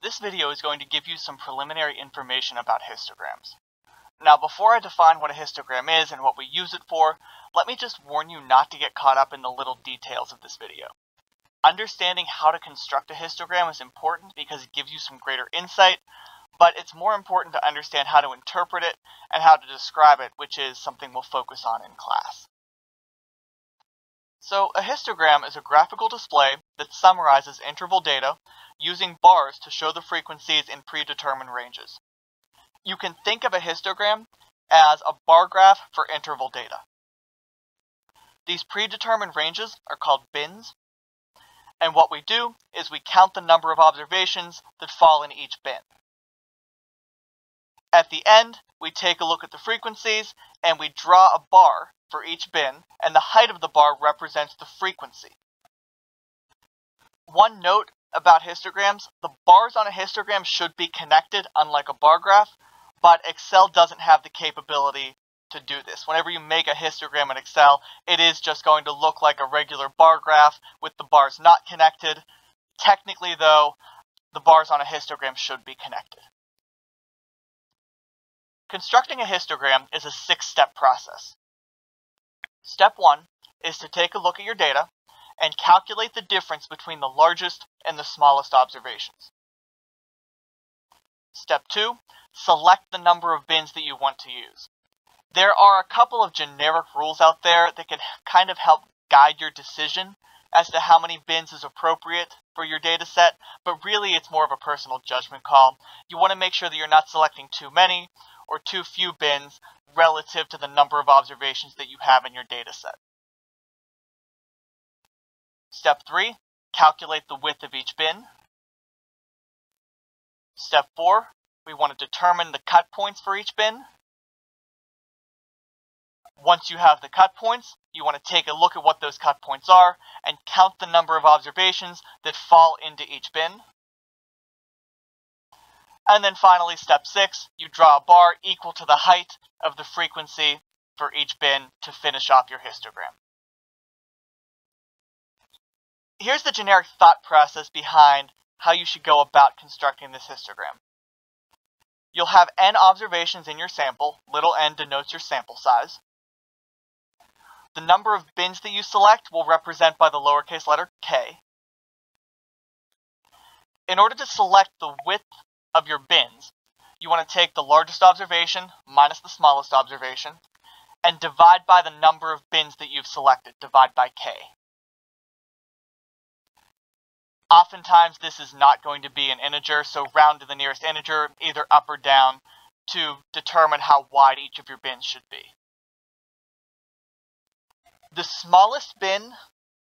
This video is going to give you some preliminary information about histograms. Now, before I define what a histogram is and what we use it for, let me just warn you not to get caught up in the little details of this video. Understanding how to construct a histogram is important because it gives you some greater insight, but it's more important to understand how to interpret it and how to describe it, which is something we'll focus on in class. So, a histogram is a graphical display that summarizes interval data using bars to show the frequencies in predetermined ranges. You can think of a histogram as a bar graph for interval data. These predetermined ranges are called bins, and what we do is we count the number of observations that fall in each bin. At the end, we take a look at the frequencies and we draw a bar for each bin, and the height of the bar represents the frequency. One note about histograms: the bars on a histogram should be connected, unlike a bar graph, but Excel doesn't have the capability to do this. Whenever you make a histogram in Excel, it is just going to look like a regular bar graph with the bars not connected. Technically, though, the bars on a histogram should be connected. Constructing a histogram is a 6-step process. Step 1 is to take a look at your data and calculate the difference between the largest and the smallest observations. Step 2, select the number of bins that you want to use. There are a couple of generic rules out there that can kind of help guide your decision as to how many bins is appropriate for your data set, but really it's more of a personal judgment call. You want to make sure that you're not selecting too many or too few bins relative to the number of observations that you have in your data set. Step 3, calculate the width of each bin. Step 4, we want to determine the cut points for each bin. Once you have the cut points, you want to take a look at what those cut points are and count the number of observations that fall into each bin. And then finally, step 6, you draw a bar equal to the height of the frequency for each bin to finish off your histogram. Here's the generic thought process behind how you should go about constructing this histogram. You'll have n observations in your sample. Little n denotes your sample size. The number of bins that you select will represent by the lowercase letter k. In order to select the width of your bins, you want to take the largest observation minus the smallest observation and divide by the number of bins that you've selected. Divide by k. Oftentimes this is not going to be an integer, so round to the nearest integer, either up or down, to determine how wide each of your bins should be. The smallest bin,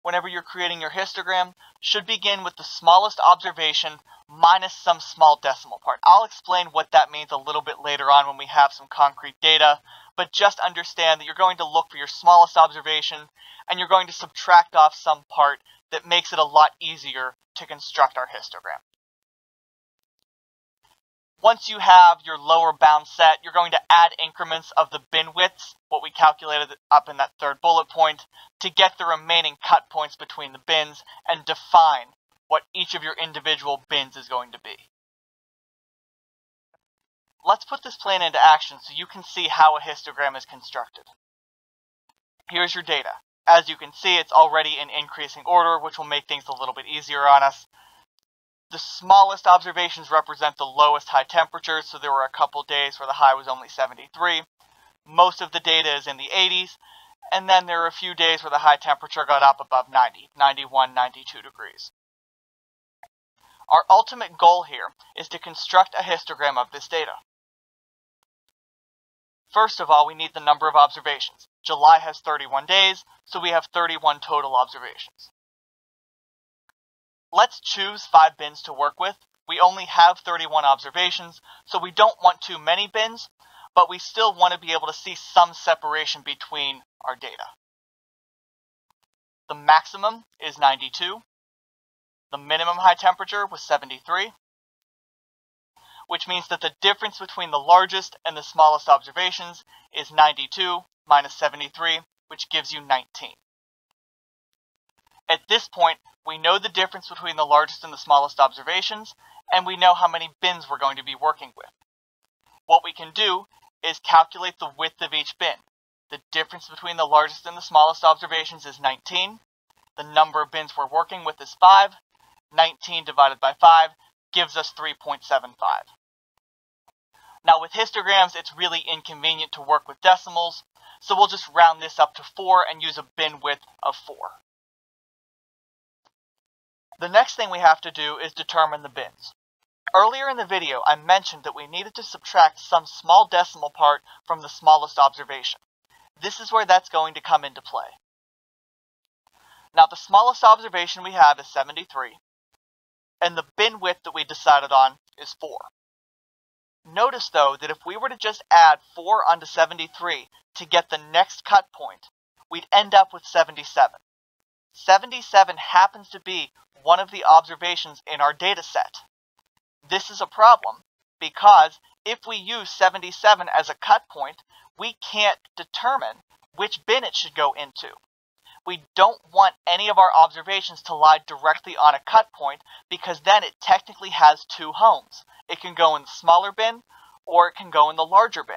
whenever you're creating your histogram, should begin with the smallest observation minus some small decimal part. I'll explain what that means a little bit later on when we have some concrete data, but just understand that you're going to look for your smallest observation and you're going to subtract off some part that makes it a lot easier to construct our histogram. Once you have your lower bound set, you're going to add increments of the bin widths, what we calculated up in that third bullet point, to get the remaining cut points between the bins and define what each of your individual bins is going to be. Let's put this plan into action so you can see how a histogram is constructed. Here's your data. As you can see, it's already in increasing order, which will make things a little bit easier on us. The smallest observations represent the lowest high temperatures, so there were a couple days where the high was only 73. Most of the data is in the 80s, and then there are a few days where the high temperature got up above 90, 91, 92 degrees. Our ultimate goal here is to construct a histogram of this data. First of all, we need the number of observations. July has 31 days, so we have 31 total observations. Let's choose 5 bins to work with. We only have 31 observations, so we don't want too many bins, but we still want to be able to see some separation between our data. The maximum is 92. The minimum high temperature was 73, which means that the difference between the largest and the smallest observations is 92 minus 73, which gives you 19. At this point, we know the difference between the largest and the smallest observations, and we know how many bins we're going to be working with. What we can do is calculate the width of each bin. The difference between the largest and the smallest observations is 19. The number of bins we're working with is 5. 19 divided by 5 gives us 3.75. Now with histograms, it's really inconvenient to work with decimals, so we'll just round this up to 4 and use a bin width of 4. The next thing we have to do is determine the bins. Earlier in the video, I mentioned that we needed to subtract some small decimal part from the smallest observation. This is where that's going to come into play. Now the smallest observation we have is 73, and the bin width that we decided on is 4. Notice though that if we were to just add 4 onto 73 to get the next cut point, we'd end up with 77. 77 happens to be one of the observations in our data set. This is a problem because if we use 77 as a cut point, we can't determine which bin it should go into. We don't want any of our observations to lie directly on a cut point because then it technically has two homes. It can go in the smaller bin or it can go in the larger bin.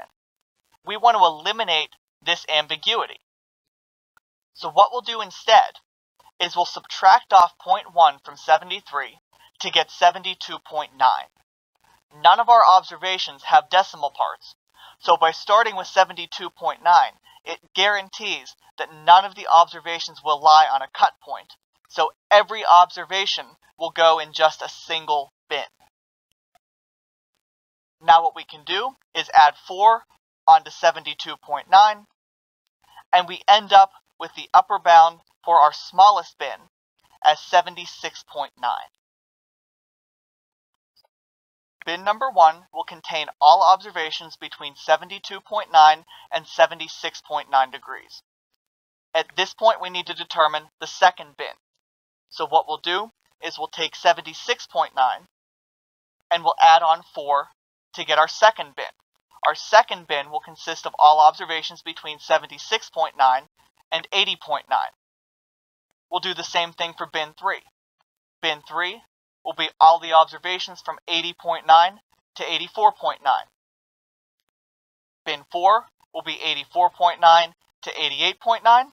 We want to eliminate this ambiguity. So what we'll do instead is we'll subtract off 0.1 from 73 to get 72.9. None of our observations have decimal parts, so by starting with 72.9, it guarantees that none of the observations will lie on a cut point, so every observation will go in just a single bin. Now what we can do is add 4 onto 72.9, and we end up with the upper bound for our smallest bin as 76.9. Bin number 1 will contain all observations between 72.9 and 76.9 degrees. At this point, we need to determine the second bin. So what we'll do is we'll take 76.9 and we'll add on 4 to get our second bin. Our second bin will consist of all observations between 76.9 and 80.9. We'll do the same thing for bin 3. Bin 3 will be all the observations from 80.9 to 84.9. Bin 4 will be 84.9 to 88.9.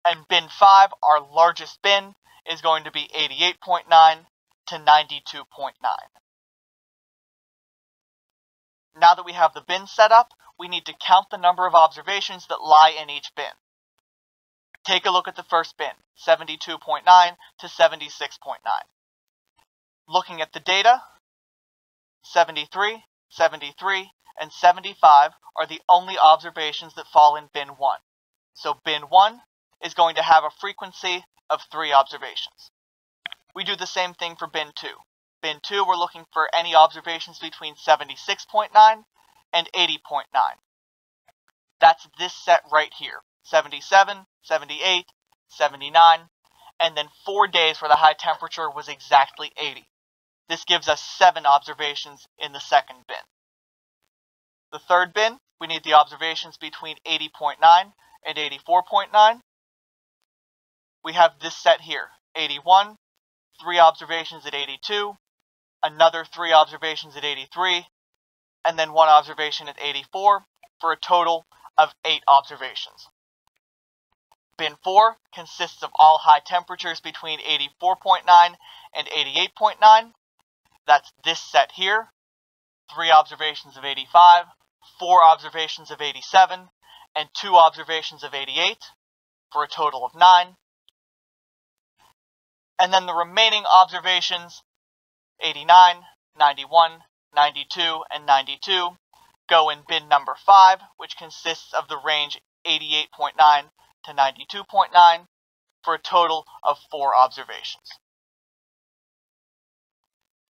And bin 5, our largest bin, is going to be 88.9 to 92.9. Now that we have the bin set up, we need to count the number of observations that lie in each bin. Take a look at the first bin, 72.9 to 76.9. Looking at the data, 73, 73, and 75 are the only observations that fall in bin 1. So bin 1 is going to have a frequency of 3 observations. We do the same thing for bin 2. Bin 2, we're looking for any observations between 76.9 and 80.9. That's this set right here, 77, 78, 79, and then 4 days where the high temperature was exactly 80. This gives us 7 observations in the second bin. The third bin, we need the observations between 80.9 and 84.9. We have this set here, 81, 3 observations at 82, another 3 observations at 83, and then 1 observation at 84, for a total of 8 observations. Bin 4 consists of all high temperatures between 84.9 and 88.9. That's this set here, 3 observations of 85, 4 observations of 87, and 2 observations of 88, for a total of 9. And then the remaining observations, 89, 91, 92, and 92, go in bin number 5, which consists of the range 88.9 to 92.9, for a total of 4 observations.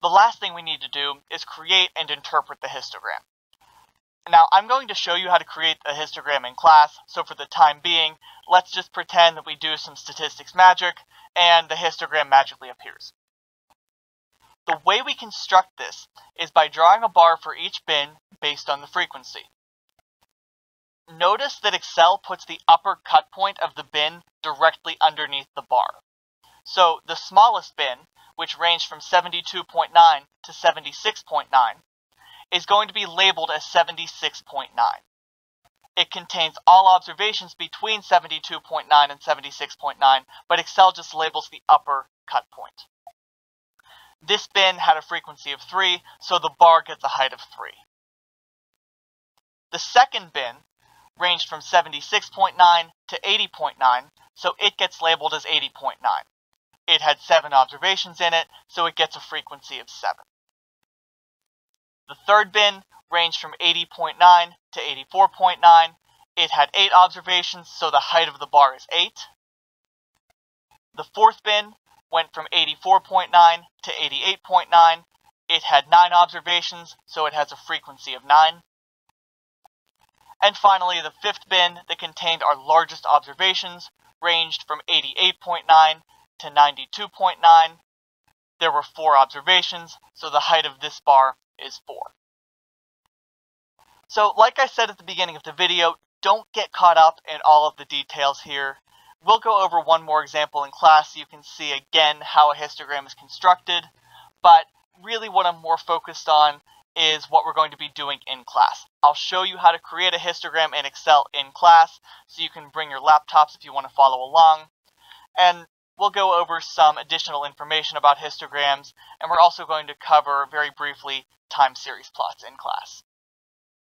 The last thing we need to do is create and interpret the histogram. Now, I'm going to show you how to create a histogram in class, so for the time being, let's just pretend that we do some statistics magic, and the histogram magically appears. The way we construct this is by drawing a bar for each bin based on the frequency. notice that Excel puts the upper cut point of the bin directly underneath the bar. So the smallest bin, which ranged from 72.9 to 76.9, is going to be labeled as 76.9. It contains all observations between 72.9 and 76.9, but Excel just labels the upper cut point. This bin had a frequency of 3, so the bar gets a height of 3. The second bin ranged from 76.9 to 80.9, so it gets labeled as 80.9. It had 7 observations in it, so it gets a frequency of 7. The third bin ranged from 80.9 to 84.9. It had 8 observations, so the height of the bar is 8. The fourth bin went from 84.9 to 88.9. It had 9 observations, so it has a frequency of 9. And finally, the fifth bin that contained our largest observations ranged from 88.9 to 92.9. There were 4 observations, so the height of this bar is 4. So, like I said at the beginning of the video, don't get caught up in all of the details here. We'll go over one more example in class so you can see again how a histogram is constructed, but really what I'm more focused on is what we're going to be doing in class. I'll show you how to create a histogram in Excel in class, so you can bring your laptops if you want to follow along. And we'll go over some additional information about histograms, and we're also going to cover very briefly time series plots in class.